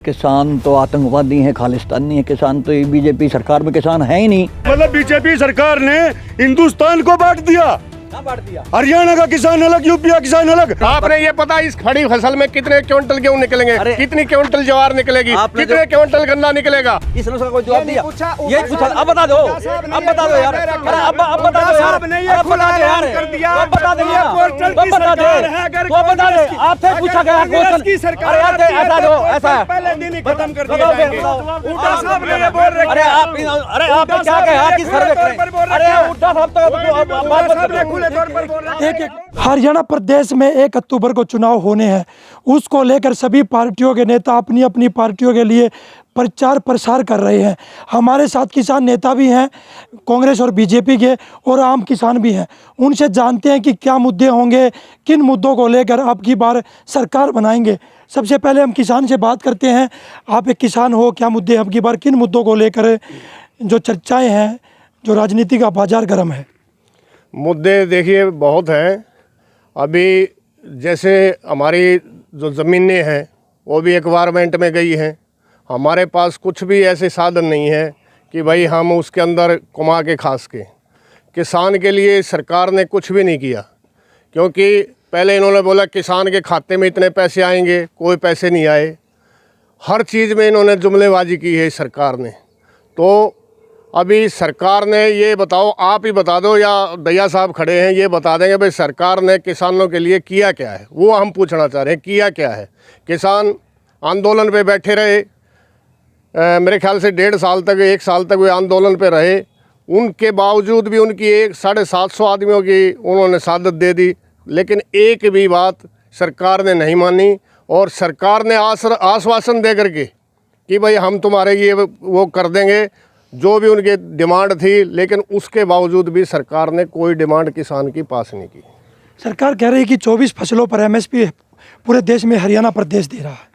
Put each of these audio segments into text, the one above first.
किसान तो आतंकवादी हैं, खालिस्तानी है। किसान तो बीजेपी सरकार में किसान है ही नहीं। मतलब बीजेपी सरकार ने हिंदुस्तान को बांट दिया। हरियाणा का किसान अलग, यूपी का किसान अलग। आपने ये पता इस खड़ी फसल में कितने क्विंटल गेहूं निकलेंगे, कितनी क्विंटल ज्वार निकलेगी, कितने क्विंटल गन्ना निकलेगा? इस समस्या का कोई जवाब दिया? ये पूछा, अब बता दो, अब बता दो यार, अब बता दो यार, अब बता दो यार, अब बता दो यार, अब बता दो यार, अब बता दो, वो बता दे। आपसे पूछा गया क्वेश्चन, अरे यार ऐसा दो, ऐसा है, पहले दिन ही खत्म कर बताओ, अरे आप क्या कहा कि सर्वे करें? अरे उठा साहब तो हरियाणा प्रदेश में 1 अक्टूबर को चुनाव होने हैं। उसको लेकर सभी पार्टियों के नेता अपनी अपनी पार्टियों के लिए प्रचार प्रसार कर रहे हैं। हमारे साथ किसान नेता भी हैं, कांग्रेस और बीजेपी के, और आम किसान भी हैं। उनसे जानते हैं कि क्या मुद्दे होंगे, किन मुद्दों को लेकर अब की बार सरकार बनाएंगे। सबसे पहले हम किसान से बात करते हैं। आप एक किसान हो, क्या मुद्दे अब की बार, किन मुद्दों को लेकर जो चर्चाएँ हैं, जो राजनीति का बाजार गर्म है? मुद्दे देखिए बहुत हैं। अभी जैसे हमारी जो ज़मीनें हैं वो भी एक्वायरमेंट में गई हैं। हमारे पास कुछ भी ऐसे साधन नहीं है कि भाई हम उसके अंदर कमा के खा सकें। किसान के लिए सरकार ने कुछ भी नहीं किया, क्योंकि पहले इन्होंने बोला किसान के खाते में इतने पैसे आएंगे, कोई पैसे नहीं आए। हर चीज़ में इन्होंने जुमलेबाजी की है सरकार ने। तो अभी सरकार ने ये बताओ, आप ही बता दो या दैया साहब खड़े हैं ये बता देंगे भाई सरकार ने किसानों के लिए किया क्या है। वो हम पूछना चाह रहे हैं, किया क्या है। किसान आंदोलन पे बैठे रहे, मेरे ख्याल से 1.5 साल तक, 1 साल तक वे आंदोलन पे रहे। उनके बावजूद भी उनकी 750 आदमियों की उन्होंने शहादत दे दी, लेकिन एक भी बात सरकार ने नहीं मानी। और सरकार ने आश्वासन दे करके कि भाई हम तुम्हारे ये वो कर देंगे जो भी उनकी डिमांड थी, लेकिन उसके बावजूद भी सरकार ने कोई डिमांड किसान की पास नहीं की। सरकार कह रही है कि 24 फसलों पर एमएसपी पूरे देश में हरियाणा प्रदेश दे रहा है।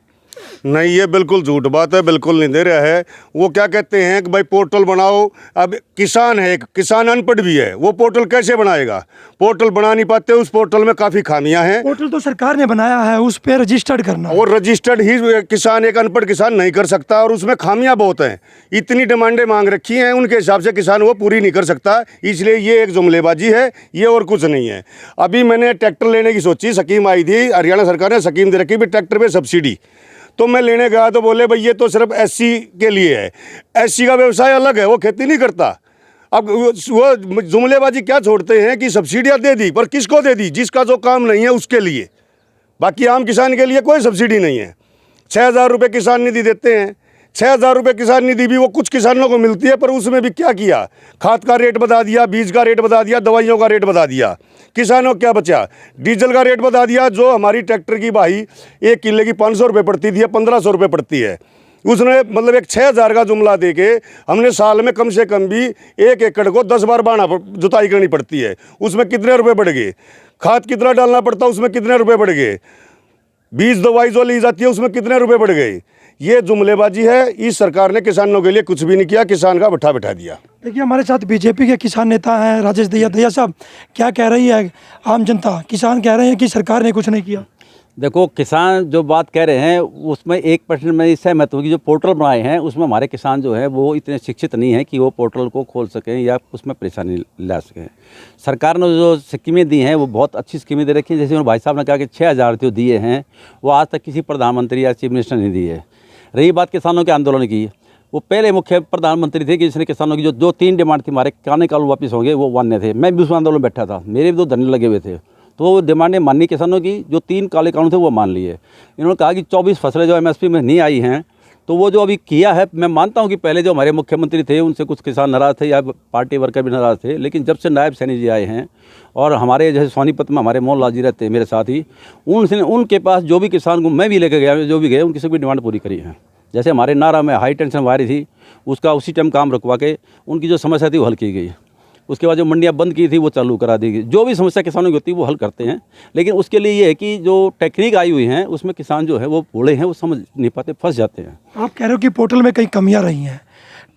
नहीं, ये बिल्कुल झूठ बात है, बिल्कुल नहीं दे रहा है। वो क्या कहते हैं कि भाई पोर्टल बनाओ। अब किसान है, किसान अनपढ़ भी है, वो पोर्टल कैसे बनाएगा? पोर्टल बना नहीं पाते, उस पोर्टल में काफ़ी खामियां हैं। पोर्टल तो सरकार ने बनाया है, उस पर रजिस्टर्ड करना, और रजिस्टर्ड ही किसान, एक अनपढ़ किसान नहीं कर सकता। और उसमें खामियां बहुत हैं। इतनी डिमांडें मांग रखी हैं, उनके हिसाब से किसान वो पूरी नहीं कर सकता। इसलिए ये एक जुमलेबाजी है, ये और कुछ नहीं है। अभी मैंने ट्रैक्टर लेने की सोची, स्कीम आई थी, हरियाणा सरकार ने स्कीम दे रखी भी ट्रैक्टर पे सब्सिडी। तो मैं लेने गया तो बोले भाई ये तो सिर्फ एससी के लिए है। एससी का व्यवसाय अलग है, वो खेती नहीं करता। अब वो जुमलेबाजी क्या छोड़ते हैं कि सब्सिडियाँ दे दी, पर किसको दे दी? जिसका जो काम नहीं है उसके लिए। बाकी आम किसान के लिए कोई सब्सिडी नहीं है। 6,000 रुपये किसान निधि देते हैं। 6,000 रुपये किसान निधि भी वो कुछ किसानों को मिलती है, पर उसमें भी क्या किया? खाद का रेट बता दिया, बीज का रेट बता दिया, दवाइयों का रेट बता दिया। किसानों को क्या बचा? डीजल का रेट बता दिया। जो हमारी ट्रैक्टर की भाई 1 किले की 500 रुपये पड़ती थी, 1,500 रुपये पड़ती है। उसने मतलब एक 6,000 का जुमला दे के हमने साल में कम से कम भी 1 एकड़ को 10 बार बाना जुताई करनी पड़ती है। उसमें कितने रुपये बढ़ गए? खाद कितना डालना पड़ता है, उसमें कितने रुपये बढ़ गए? बीज दवाई जो ली जाती है उसमें कितने रुपये बढ़ गए? ये जुमलेबाजी है। इस सरकार ने किसानों के लिए कुछ भी नहीं किया, किसान का बैठा दिया। देखिए हमारे साथ बीजेपी के किसान नेता हैं राजेश दैया साहब, क्या कह रही है आम जनता? किसान कह रहे हैं कि सरकार ने कुछ नहीं किया। देखो, किसान जो बात कह रहे हैं उसमें 1% मैं सहमत हूँ कि जो पोर्टल बनाए हैं उसमें हमारे किसान जो है वो इतने शिक्षित नहीं है कि वो पोर्टल को खोल सकें या उसमें परेशानी ला सकें। सरकार ने जो स्कीमें दी हैं वो बहुत अच्छी स्कीमें दे रखी हैं। जैसे भाई साहब ने कहा कि 6,000 जो दिए हैं वो आज तक किसी प्रधानमंत्री या चीफ मिनिस्टर ने दिए। रही बात किसानों के आंदोलन की, वो पहले मुख्य प्रधानमंत्री थे कि जिसने किसानों की जो 3 डिमांड थी, हमारे काले कानून वापस होंगे, वो मान्य थे। मैं भी उस आंदोलन में बैठा था, मेरे भी 2 धरने लगे हुए थे। तो वो डिमांडें मानी किसानों की, जो 3 काले कानून थे वो मान लिए। इन्होंने कहा कि 24 फसलें जो एमएसपी में नहीं आई हैं, तो वो जो अभी किया है, मैं मानता हूँ कि पहले जो हमारे मुख्यमंत्री थे उनसे कुछ किसान नाराज़ थे या पार्टी वर्कर भी नाराज़ थे, लेकिन जब से नायब सैनी जी आए हैं और हमारे जैसे सोनीपत में हमारे मोहन लाल जी रहते हैं मेरे साथ ही, उनके पास जो भी किसान को मैं भी लेकर गया, जो भी गए, उनकी सभी डिमांड पूरी करी है। जैसे हमारे नारा में हाई टेंशन वायरी थी, उसका उसी टाइम काम रुकवा के उनकी जो समस्या थी वो हल की गई। उसके बाद जो मंडियाँ बंद की थी वो चालू करा दी गई। जो भी समस्या किसानों की होती है वो हल करते हैं, लेकिन उसके लिए ये है कि जो टेक्निक आई हुई हैं उसमें किसान जो है वो बूढ़े हैं, वो समझ नहीं पाते, फंस जाते हैं। आप कह रहे हो कि पोर्टल में कई कमियां रही हैं,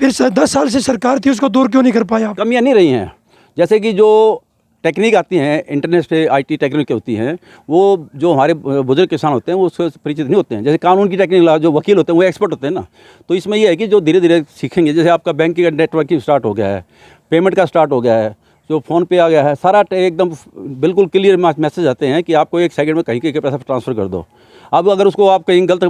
फिर 10 साल से सरकार थी, उसको दूर क्यों नहीं कर पाया? कमियाँ नहीं रही हैं। जैसे कि जो टेक्निक आती हैं, इंटरनेट पे IT टेक्निक होती हैं, वो जो हमारे बुजुर्ग किसान होते हैं वो उससे परिचित नहीं होते हैं। जैसे कानून की टेक्निक जो वकील होते हैं वो एक्सपर्ट होते हैं ना, तो इसमें ये है कि जो धीरे धीरे सीखेंगे, जैसे आपका बैंकिंग का नेटवर्किंग स्टार्ट हो गया है, पेमेंट का स्टार्ट हो गया है, जो फ़ोन पे आ गया है, सारा एकदम बिल्कुल क्लियर मैसेज आते हैं कि आपको 1 सेकंड में कहीं के पैसा ट्रांसफ़र कर दो। अब अगर उसको आप कहीं गलत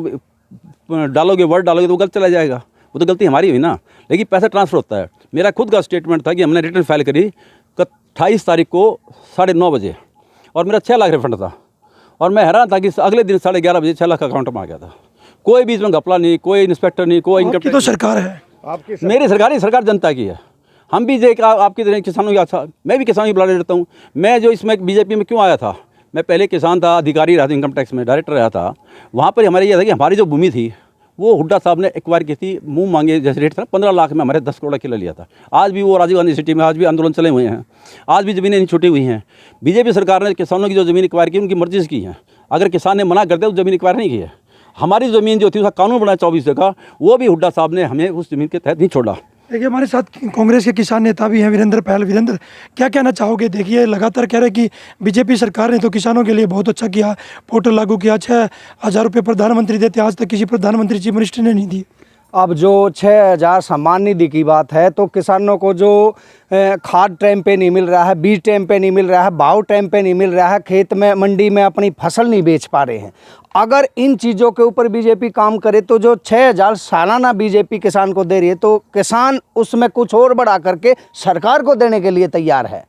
डालोगे, वर्ड डालोगे तो वो गलत चला जाएगा, वो तो गलती हमारी हुई ना, लेकिन पैसा ट्रांसफ़र होता है। मेरा खुद का स्टेटमेंट था कि हमने रिटर्न फाइल करी 28 तारीख को 9:30 बजे और मेरा 6 लाख रिफंड था, और मैं हैरान था कि अगले दिन 11:30 बजे 6 लाख अकाउंट में आ गया था। कोई बीच में घपला नहीं, कोई इंस्पेक्टर नहीं, कोई इनकम आपकी तो सरकार है। आपकी मेरी सरकार जनता की है। हम भी आपकी तरह किसानों की अच्छा, मैं भी किसानों की बुलाने रहता हूँ। मैं जो इसमें बीजेपी में क्यों आया था, मैं पहले किसान था, अधिकारी रहा था, इनकम टैक्स में डायरेक्टर रहा था। वहाँ पर हमारे ये था कि हमारी जो भूमि थी वो हुड्डा साहब ने एक्वायर की थी, मुंह मांगे जैसे रेट था 15 लाख में हमारे 10 करोड़ का किला लिया था। आज भी वो राजीव गांधी सिटी में आज भी आंदोलन चले हुए हैं, आज भी ज़मीनें नहीं छूटी हुई हैं। बीजेपी सरकार ने किसानों की जो ज़मीन एक्वायर की उनकी मर्जी से की है। अगर किसान ने मना कर दिया तो ज़मीन एक्वायर नहीं की है। हमारी ज़मीन जो थी उसका कानून बनाया 24 का, वो भी हुड्डा साहब ने हमें उस ज़मीन के तहत नहीं छोड़ा। देखिए हमारे साथ कांग्रेस के किसान नेता भी हैं, वीरेंद्र पहल। वीरेंद्र, क्या कहना चाहोगे? देखिए लगातार कह रहे कि बीजेपी सरकार ने तो किसानों के लिए बहुत अच्छा किया, पोर्टल लागू किया, 6,000 रुपये प्रधानमंत्री देते, आज तक किसी प्रधानमंत्री चीफ मिनिस्टर ने नहीं दी। अब जो 6,000 सम्मान निधि की बात है, तो किसानों को जो खाद टाइम पे नहीं मिल रहा है, बीज टाइम पे नहीं मिल रहा है, भाव टाइम पे नहीं मिल रहा है, खेत में मंडी में अपनी फसल नहीं बेच पा रहे हैं। अगर इन चीज़ों के ऊपर बीजेपी काम करे तो जो 6,000 सालाना बीजेपी किसान को दे रही है, तो किसान उसमें कुछ और बढ़ा करके सरकार को देने के लिए तैयार है।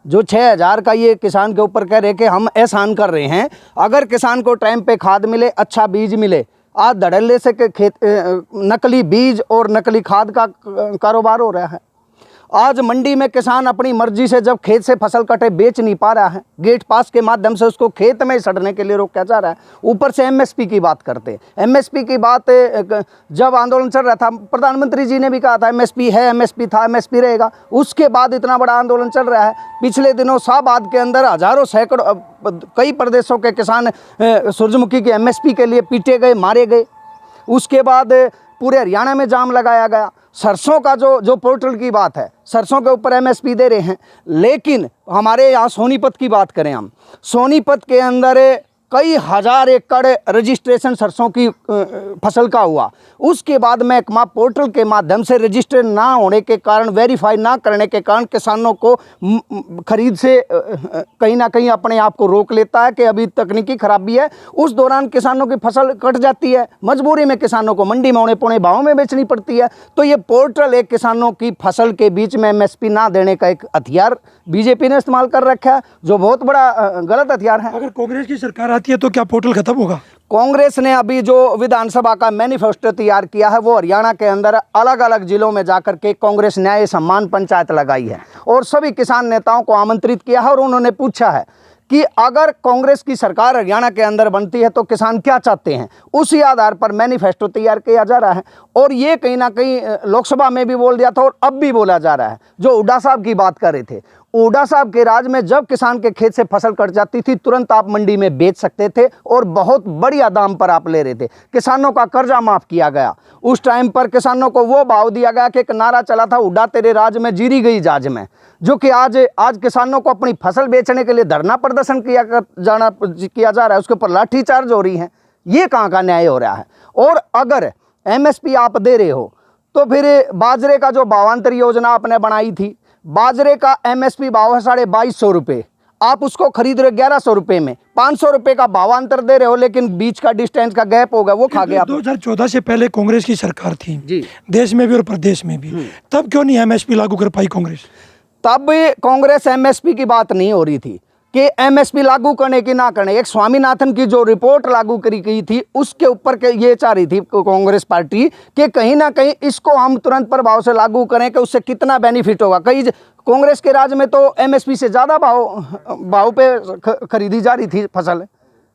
जो 6,000 का ये किसान के ऊपर कह रहे कि हम एहसान कर रहे हैं, अगर किसान को टाइम पे खाद मिले, अच्छा बीज मिले, आज धड़ल्ले से खेत नकली बीज और नकली खाद का कारोबार हो रहा है। आज मंडी में किसान अपनी मर्जी से जब खेत से फसल कटे बेच नहीं पा रहा है, गेट पास के माध्यम से उसको खेत में सड़ने के लिए रोका जा रहा है। ऊपर से एमएसपी की बात करते हैं। एमएसपी की बात जब आंदोलन चल रहा था, प्रधानमंत्री जी ने भी कहा था एमएसपी है, एमएसपी था, एमएसपी रहेगा। उसके बाद इतना बड़ा आंदोलन चल रहा है। पिछले दिनों शाहबाद के अंदर हजारों सैकड़ों कई प्रदेशों के किसान सूरजमुखी की एमएसपी के लिए पीटे गए, मारे गए। उसके बाद पूरे हरियाणा में जाम लगाया गया। सरसों का जो पोर्टल की बात है, सरसों के ऊपर एमएसपी दे रहे हैं, लेकिन हमारे यहाँ सोनीपत की बात करें हम, सोनीपत के अंदर कई हज़ार एकड़ रजिस्ट्रेशन सरसों की फसल का हुआ। उसके बाद महकमा पोर्टल के माध्यम से रजिस्टर ना होने के कारण, वेरीफाई ना करने के कारण किसानों को खरीद से कहीं ना कहीं अपने आप को रोक लेता है कि अभी तकनीकी खराबी है। उस दौरान किसानों की फसल कट जाती है, मजबूरी में किसानों को मंडी में औने पौने भाव में बेचनी पड़ती है। तो ये पोर्टल एक किसानों की फसल के बीच में एमएसपी ना देने का एक हथियार बीजेपी ने इस्तेमाल कर रखा है, जो बहुत बड़ा गलत हथियार है। अगर कांग्रेस की सरकार आती है तो क्या पोर्टल खत्म होगा? कांग्रेस ने अभी जो विधानसभा का मैनिफेस्टो तैयार किया है, वो हरियाणा के अंदर अलग अलग जिलों में जाकर के कांग्रेस न्याय सम्मान पंचायत लगाई है और सभी किसान नेताओं को आमंत्रित किया है और उन्होंने पूछा है कि अगर कांग्रेस की सरकार हरियाणा के अंदर बनती है तो किसान क्या चाहते हैं। उसी आधार पर मैनिफेस्टो तैयार किया जा रहा है और ये कहीं ना कहीं लोकसभा में भी बोल दिया था और अब भी बोला जा रहा है। जो हुड्डा साहब की बात कर रहे थे, हुड्डा साहब के राज में जब किसान के खेत से फसल कट जाती थी, तुरंत आप मंडी में बेच सकते थे और बहुत बढ़िया दाम पर आप ले रहे थे। किसानों का कर्जा माफ़ किया गया। उस टाइम पर किसानों को वो भाव दिया गया कि एक नारा चला था, हुड्डा तेरे राज में जीरी गई जाज में, जो कि आज किसानों को अपनी फसल बेचने के लिए धरना प्रदर्शन किया जा रहा है, उसके ऊपर लाठीचार्ज हो रही है। ये कहाँ का न्याय हो रहा है? और अगर एमएसपी आप दे रहे हो तो फिर बाजरे का जो भावांतर योजना आपने बनाई थी, बाजरे का एमएसपी भाव है 2250 रुपये, आप उसको खरीद रहे 1100 रुपये में, 500 रुपये का भावांतर दे रहे हो, लेकिन बीच का डिस्टेंस का गैप होगा वो खा गया। 2014 से पहले कांग्रेस की सरकार थी जी, देश में भी और प्रदेश में भी, तब क्यों नहीं एमएसपी लागू कर पाई कांग्रेस? तब कांग्रेस एमएसपी की बात नहीं हो रही थी कि एमएसपी लागू करने की ना करने। एक स्वामीनाथन की जो रिपोर्ट लागू करी गई थी उसके ऊपर के ये चाह रही थी कांग्रेस पार्टी कि कहीं ना कहीं इसको हम तुरंत प्रभाव से लागू करें कि उससे कितना बेनिफिट होगा। कई कांग्रेस के राज में तो एमएसपी से ज़्यादा भाव पे खरीदी जा रही थी फसल।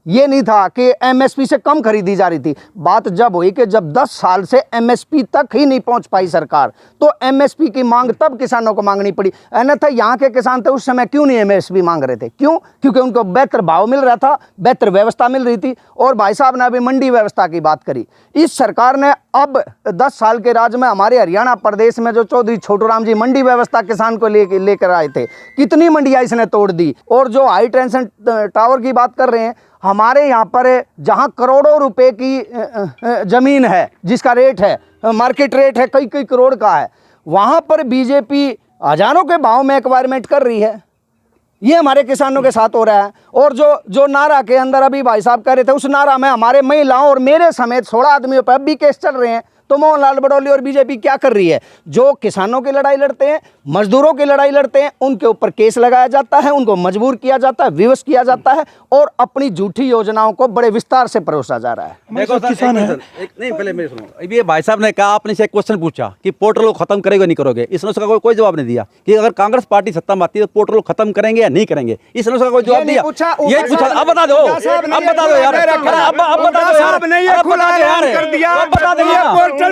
ये नहीं था कि एमएसपी से कम खरीदी जा रही थी। बात जब हुई कि जब 10 साल से एमएसपी तक ही नहीं पहुंच पाई सरकार, तो एमएसपी की मांग तब किसानों को मांगनी पड़ी। अन्यथा यहाँ के किसान थे उस समय क्यों नहीं एमएसपी मांग रहे थे? क्यों? क्योंकि उनको बेहतर भाव मिल रहा था, बेहतर व्यवस्था मिल रही थी। और भाई साहब ने अभी मंडी व्यवस्था की बात करी। इस सरकार ने अब 10 साल के राज में हमारे हरियाणा प्रदेश में जो चौधरी छोटू राम जी मंडी व्यवस्था किसान को लेकर आए थे, कितनी मंडियाँ इसने तोड़ दी। और जो हाई टेंशन टावर की बात कर रहे हैं, हमारे यहाँ पर जहाँ करोड़ों रुपए की ज़मीन है, जिसका रेट है, मार्केट रेट है कई करोड़ का है, वहाँ पर बीजेपी हज़ारों के भाव में एक्वायरमेंट कर रही है। ये हमारे किसानों के साथ हो रहा है। और जो नारा के अंदर अभी भाई साहब कह रहे थे, उस नारा में हमारे महिलाओं और मेरे समेत 16 आदमियों पर अब भी केस चल रहे हैं। तो मोहनलाल बडौली और बीजेपी क्या कर रही है? जो किसानों की लड़ाई लड़ते हैं, मजदूरों की लड़ाई लड़ते हैं, उनके ऊपर केस लगाया जाता है, उनको मजबूर किया जाता है, विवश किया जाता है और अपनी झूठी योजनाओं को बड़े विस्तार से परोसा जा रहा है। देखो सर, किसान है। नहीं पहले मेरे सुनो। अभी ये भाई साहब ने कहा, आपने से एक क्वेश्चन पूछा कि पोर्टल को खत्म करेंगे नहीं करोगे। इसने उसका कोई जवाब नहीं दिया कि अगर कांग्रेस पार्टी सत्ता में आती है तो पोर्टल को खत्म करेंगे या नहीं करेंगे। इसने उसका कोई जवाब दिया? यही पूछा। अब बता दो, अब बता दो यार, अब बता दो यार, अब बता दो यार, अब बता दो यार, तो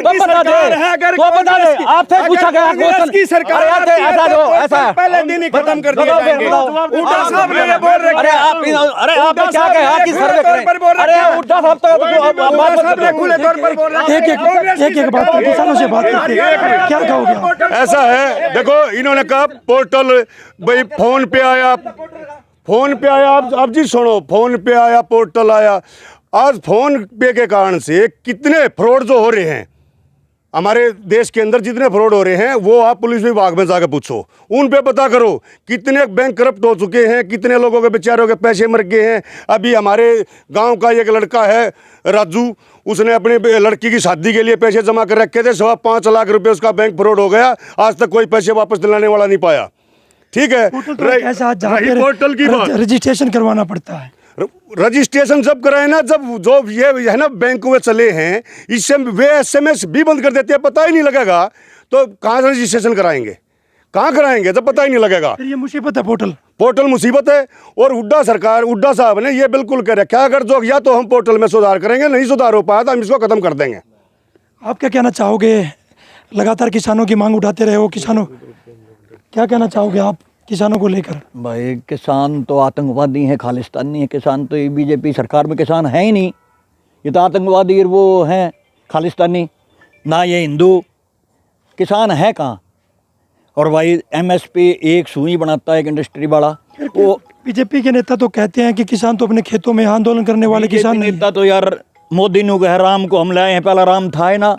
बता दे। आपसे पूछा गया क्वेश्चन की सरकार ऐसा दो, ऐसा पहले दिन ही खत्म कर दिया जाएंगे। उड्डा साहब ने ये बोल रहे, अरे आपने क्या कहा कि सर्वे करें? अरे उड्डा साहब तो खुले तौर पर बोल रहे हैं। एक बात पर किसानों से बात करते हैं, क्या कहोगे आप? ऐसा है, देखो इन्होंने कहा पोर्टल, भाई फोन पे आया, अब जी सुनो, फोन पे आया, पोर्टल आया। आज फोन पे के कारण से कितने फ्रॉड जो हो रहे हैं हमारे देश के अंदर, जितने फ्रॉड हो रहे हैं वो आप पुलिस विभाग में जाकर पूछो, उन पे पता करो कितने बैंक करप्ट हो चुके हैं, कितने लोगों के बेचारों के पैसे मर गए हैं। अभी हमारे गांव का एक लड़का है राजू, उसने अपनी लड़की की शादी के लिए पैसे जमा कर रखे थे, 5.25 लाख रुपए उसका बैंक फ्रॉड हो गया। आज तक कोई पैसे वापस दिलाने वाला नहीं पाया। ठीक है, पोर्टल की रजिस्ट्रेशन करवाना पड़ता है। रजिस्ट्रेशन जब कराए ना, जब जो ये है ना बैंक में चले हैं, इससे वे SMS भी बंद कर देते हैं, पता ही नहीं लगेगा। तो कहाँ से रजिस्ट्रेशन कराएंगे, कहाँ कराएंगे जब पता ही नहीं लगेगा। ये मुसीबत है, पोर्टल मुसीबत है। और हुड्डा साहब ने ये बिल्कुल कह रखा है, अगर जो या तो हम पोर्टल में सुधार करेंगे, नहीं सुधार हो पाया तो हम इसको खत्म कर देंगे। आप क्या कहना चाहोगे? लगातार किसानों की मांग उठाते रहे हो, किसानों क्या कहना चाहोगे आप किसानों को लेकर? भाई किसान तो आतंकवादी हैं, खालिस्तानी है किसान। तो ये बीजेपी सरकार में किसान है ही नहीं, ये तो आतंकवादी वो हैं खालिस्तानी, ना ये हिंदू। किसान है कहाँ? और भाई MSP एक सुई बनाता है एक इंडस्ट्री वाला। वो बीजेपी के नेता तो कहते हैं कि किसान तो अपने खेतों में आंदोलन करने वाले किसान नहीं। नेता तो यार मोदी ने कहा राम को हम लाए हैं, पहला राम था ही ना,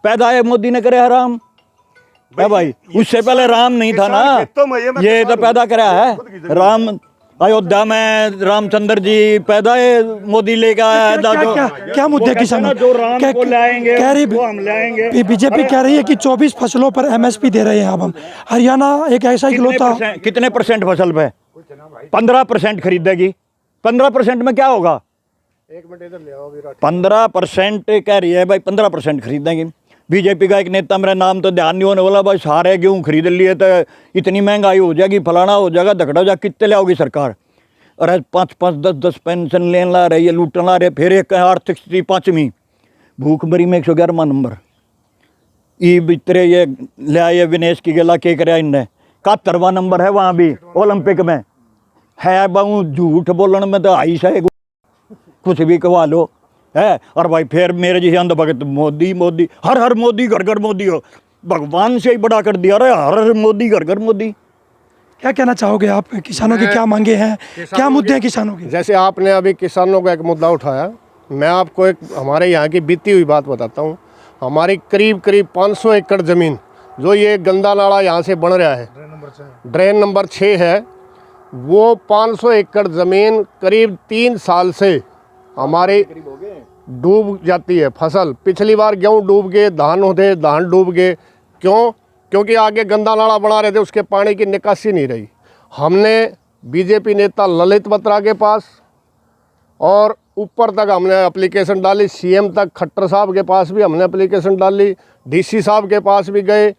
पैदा है मोदी ने करे राम भाई, उससे पहले राम नहीं था ना, ये तो पैदा करा है राम। अयोध्या में रामचंद्र जी पैदा है, मोदी लेकर आया। क्या मुद्दे किसानों जो राम को लाएंगे वो हम लाएंगे। बीजेपी कह रही है कि 24 फसलों पर MSP दे रहे हैं। अब हम हरियाणा एक ऐसा इकलौता, कितने % फसल पे? 15% खरीदेगी। 15% में क्या होगा? 15% कह रही है भाई, 15% खरीदेंगे। बीजेपी का एक नेता, मेरा नाम तो ध्यान नहीं होने वाला, भाई सारे गेहूँ खरीद लिए तो इतनी महंगाई हो जाएगी, फलाना हो जाएगा, धकड़ा जा, कितने ले आओगी सरकार? अरे 5-5, 10-10 पेंशन लेने ला रहे, ये लूटने ला रहे। फिर एक आर्थिक स्थिति 5वीं, भूख मरी में 111वां नंबर। ये बितरे ये ले आए विनेश की गला के कराया इनने, 71वां नंबर है वहाँ भी ओलंपिक में है। बहु झूठ बोलने में तो आई से कुछ भी कहवा लो है। और भाई फिर मेरे जैसे अंधभगत मोदी मोदी, हर मोदी, घर घर मोदी हो, भगवान से ही बड़ा कर दिया। अरे हर मोदी, घर घर मोदी। क्या कहना चाहोगे आप? किसानों की क्या मांगे हैं, क्या मुद्दे हैं किसानों के? जैसे आपने अभी किसानों का एक मुद्दा उठाया, मैं आपको एक हमारे यहाँ की बीती हुई बात बताता हूँ। हमारी करीब 500 एकड़ ज़मीन, जो ये गंदा नाला यहाँ से बन रहा है, ड्रेन नंबर 6 है, वो 500 एकड़ ज़मीन करीब 3 साल से हमारी डूब जाती है फसल। पिछली बार गेहूँ डूब गए, धान होते, धान डूब गए। क्यों? क्योंकि आगे गंदा नाला बना रहे थे, उसके पानी की निकासी नहीं रही। हमने बीजेपी नेता ललित बत्रा के पास और ऊपर तक हमने एप्लीकेशन डाली, CM तक खट्टर साहब के पास भी हमने एप्लीकेशन डाली, DC साहब के पास भी गए,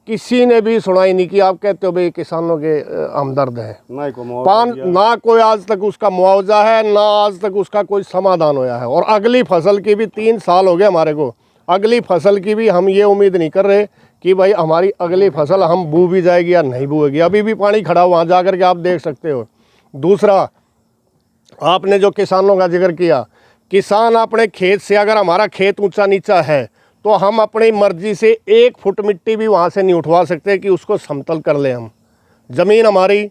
किसी ने भी सुनाई नहीं की। आप कहते हो भाई किसानों के हमदर्द है, ना कोई आज तक उसका मुआवजा है, ना आज तक उसका कोई समाधान होया है। और अगली फसल की भी 3 साल हो गए हमारे को, अगली फसल की भी हम ये उम्मीद नहीं कर रहे कि भाई हमारी अगली फसल हम बू भी जाएगी या नहीं बूएगी। अभी भी पानी खड़ा वहाँ जा कर के आप देख सकते हो। दूसरा, आपने जो किसानों का जिक्र किया, किसान अपने खेत से, अगर हमारा खेत ऊंचा नीचा है तो हम अपनी मर्जी से 1 फुट मिट्टी भी वहाँ से नहीं उठवा सकते कि उसको समतल कर लें। हम ज़मीन हमारी,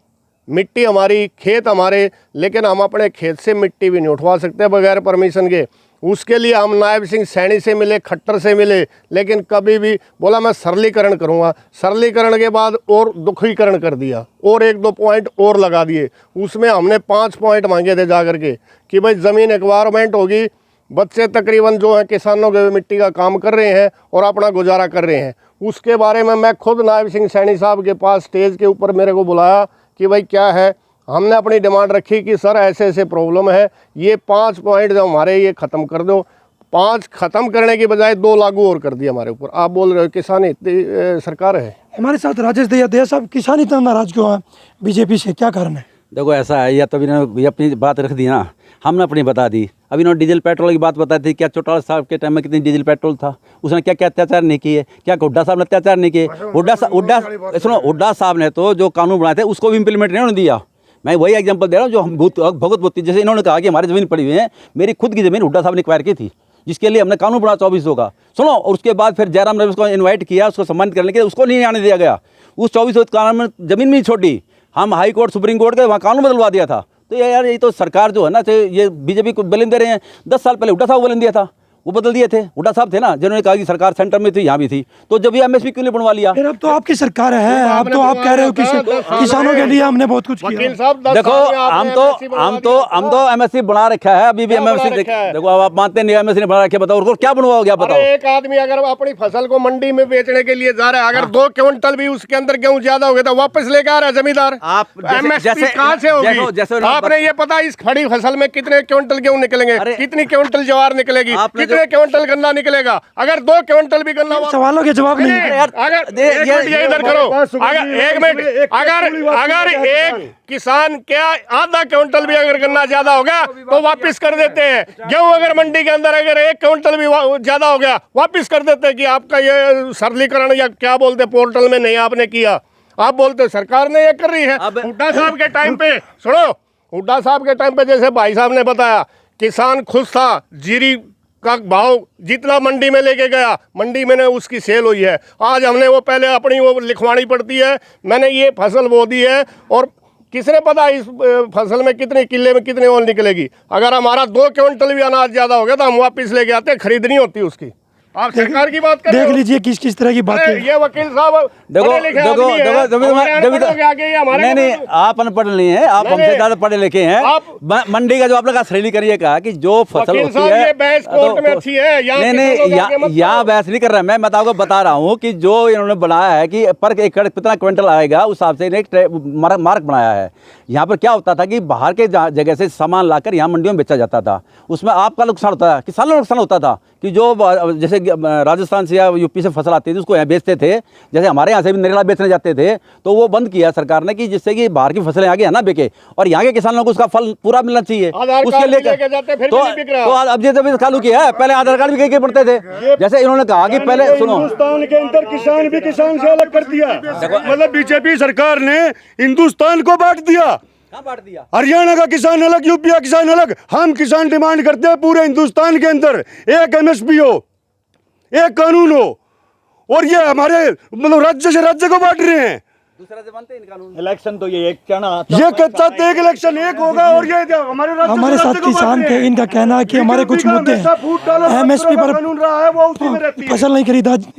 मिट्टी हमारी, खेत हमारे, लेकिन हम अपने खेत से मिट्टी भी नहीं उठवा सकते बगैर परमिशन के। उसके लिए हम नायब सिंह सैनी से मिले, खट्टर से मिले, लेकिन कभी भी बोला मैं सरलीकरण करूँगा। सरलीकरण के बाद और दुखीकरण कर दिया और 1-2 पॉइंट और लगा दिए। उसमें हमने 5 पॉइंट मांगे थे जा करके कि भाई ज़मीन एक्वायरमेंट होगी, बच्चे तकरीबन जो हैं किसानों के मिट्टी का काम कर रहे हैं और अपना गुजारा कर रहे हैं। उसके बारे में मैं खुद नायब सिंह सैनी साहब के पास स्टेज के ऊपर मेरे को बुलाया कि भाई क्या है, हमने अपनी डिमांड रखी कि सर ऐसे ऐसे प्रॉब्लम है, ये 5 पॉइंट जो हमारे ये ख़त्म कर दो। 5 ख़त्म करने की बजाय 2 लागू और कर दिए हमारे ऊपर। आप बोल रहे हो किसान इतनी सरकार है। हमारे साथ राजेश दहिया साहब, किसान इतना नाराज क्यों है बीजेपी से, क्या कारण है? देखो ऐसा है, या तो इन्होंने अपनी बात रख दी ना, हमने अपनी बता दी। अभी इन्होंने डीजल पेट्रोल की बात बताई थी, क्या चौटाला साहब के टाइम में कितनी डीजल पेट्रोल था, उसने क्या क्या अत्याचार नहीं किए, क्या हुड्डा साहब ने अत्याचार नहीं किए? हुड्डा साहब ने तो जो कानून बनाए थे उसको भी इम्प्लीमेंट नहीं दिया। मैं वही एग्जांपल दे रहा हूँ जो हम भगत बुद्धि, जैसे इन्होंने कहा कि हमारी ज़मीन पड़ी हुई है, मेरी खुद की ज़मीन हुड्डा साहब ने एक्वायर की थी, जिसके लिए हमने कानून बना 2400 का। सुनो, और उसके बाद फिर जयराम ने उसको इन्वाइट किया, उसको सम्मानित करने के लिए, उसको नहीं आने दिया गया। उस 2400 कानून में ज़मीन भी छोड़ी, हम हाई कोर्ट, सुप्रीम कोर्ट के वहाँ कानून बदलवा दिया था। तो यार ये तो सरकार जो है ना, ये बीजेपी को बयान दे रहे हैं। 10 साल पहले हुड्डा साहब को बयान दिया था, वो बदल दिए थे। हुड्डा साहब थे ना जिन्होंने कहा कि सरकार सेंटर में थी, यहाँ भी थी, तो जब ये एमएसपी क्यों नहीं बनवा लिया? फिर अब तो आपकी सरकार है, अब तो आप कह रहे हो कि किसानों के लिए हमने बहुत कुछ किया। देखो हम तो एमएसपी बना रखा है, अभी भी एमएसपी। देखो अब आप मानते नहीं एमएसपी ने बना रखा, बताओ और क्या बनवाओ, क्या बताओ? एक आदमी अगर अपनी फसल को मंडी में बेचने के लिए जा रहा है, अगर 2 क्विंटल भी उसके अंदर गेहूं ज्यादा हो गया तो वापस लेकर आ रहा है जमींदार। एमएसपी कहाँ से होगी? आपने ये पता इस खड़ी फसल में कितने क्विंटल गेहूं निकलेंगे, कितनी क्विंटल ज्वार निकलेगी, कितने क्विंटल गन्ना निकलेगा? अगर 2 क्विंटल भी गन्ना, सवालों के जवाब नहीं। अगर ये इधर करो, अगर 1 मिनट, अगर एक किसान क्या आधा क्विंटल भी अगर गन्ना ज्यादा हो गया तो वापस कर देते हैं। गेहूं अगर मंडी के अंदर अगर 1 क्विंटल भी ज्यादा हो गया वापस कर देते हैं कि आपका ये सरलीकरण या क्या बोलते पोर्टल में नहीं आपने किया। आप बोलते सरकार ने ये कर रही है। हुड्डा साहब के टाइम पे, सुनो, हुड्डा साहब के टाइम पे जैसे भाई साहब ने बताया, किसान खुश था, जीरी का भाव जितना मंडी में लेके गया, मंडी में उसकी सेल हुई है। आज हमने वो पहले अपनी वो लिखवानी पड़ती है, मैंने ये फसल बो दी है, और किसने पता इस फसल में कितने किले में कितने और निकलेगी। अगर हमारा 2 क्विंटल भी अनाज ज़्यादा हो गया तो हम वापस लेके आते, खरीदनी होती उसकी। आप सरकार की बात करें, देख लीजिए किस किस तरह की बात है। ये वकील साहब नहीं, आप अनपढ़ नहीं है, आप हमसे ज्यादा पढ़े लिखे हैं। मंडी का जो आपने कहा श्रेणी करिए, कहा कि जो फसल होती है, नहीं, यहाँ बहस नहीं कर रहा मैं आपको बता रहा हूँ कि जो इन्होंने बनाया है कि पर एकड़ कितना क्विंटल आएगा, उस हिसाब से मार्क बनाया है। यहाँ पर क्या होता था कि बाहर के जगह से सामान लाकर यहाँ मंडियों में बेचा जाता था, उसमें आपका नुकसान होता था, किसानों का नुकसान होता था कि जो जैसे राजस्थान से या यूपी से फसल आती थी उसको यहाँ बेचते थे, जैसे हमारे यहाँ से भी नरेला बेचने जाते थे, तो वो बंद किया सरकार ने कि जिससे कि बाहर की फसलें आगे ना बिके और यहाँ के किसानों को उसका फल पूरा मिलना चाहिए। उसके लिए तो अब ये तभी चालू किया है, पहले आधार कार्ड भी कहीं पड़ते थे। जैसे इन्होंने कहा कि पहले सुनो, हिंदुस्तान के अंदर किसान भी किसान से अलग कर दिया, मतलब बीजेपी सरकार ने हिंदुस्तान को बांट दिया। हरियाणा का किसान अलग, यूपी का किसान अलग। हम किसान डिमांड करते हैं पूरे हिंदुस्तान के अंदर एक एमएसपी हो, एक कानून हो, और ये हमारे मतलब राज्य से राज्य को बांट रहे हैं। दूसरा से बनते हैं कानून। इलेक्शन तो ये एक चना ये चाहते हैं कि इलेक्शन एक होगा और ये हमारे साथ किसान थे, इनका कहना है कि हमारे कुछ मुद्दे एमएसपी पर फसल नहीं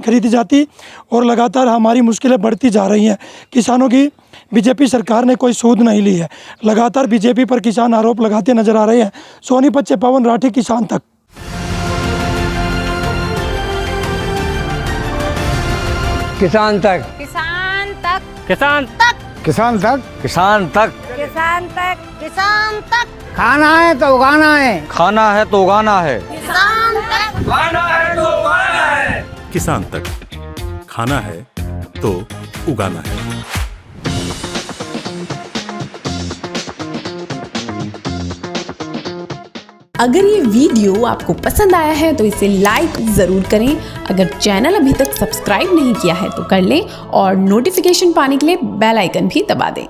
खरीदी जाती और लगातार हमारी मुश्किलें बढ़ती जा रही हैं। किसानों की बीजेपी सरकार ने कोई सूद नहीं ली है। लगातार बीजेपी पर किसान आरोप लगाते नजर आ रहे हैं। सोनीपत से पवन राठी, किसान तक। किसान तक, किसान तक, किसान तक, किसान तक, किसान तक, किसान तक, किसान तक। खाना है तो उगाना है, खाना है तो उगाना है, किसान तक, खाना है तो उगाना है। किसान तक, खाना है तो उगाना है। अगर ये वीडियो आपको पसंद आया है तो इसे लाइक ज़रूर करें। अगर चैनल अभी तक सब्सक्राइब नहीं किया है तो कर लें और नोटिफिकेशन पाने के लिए बेल आइकन भी दबा दें।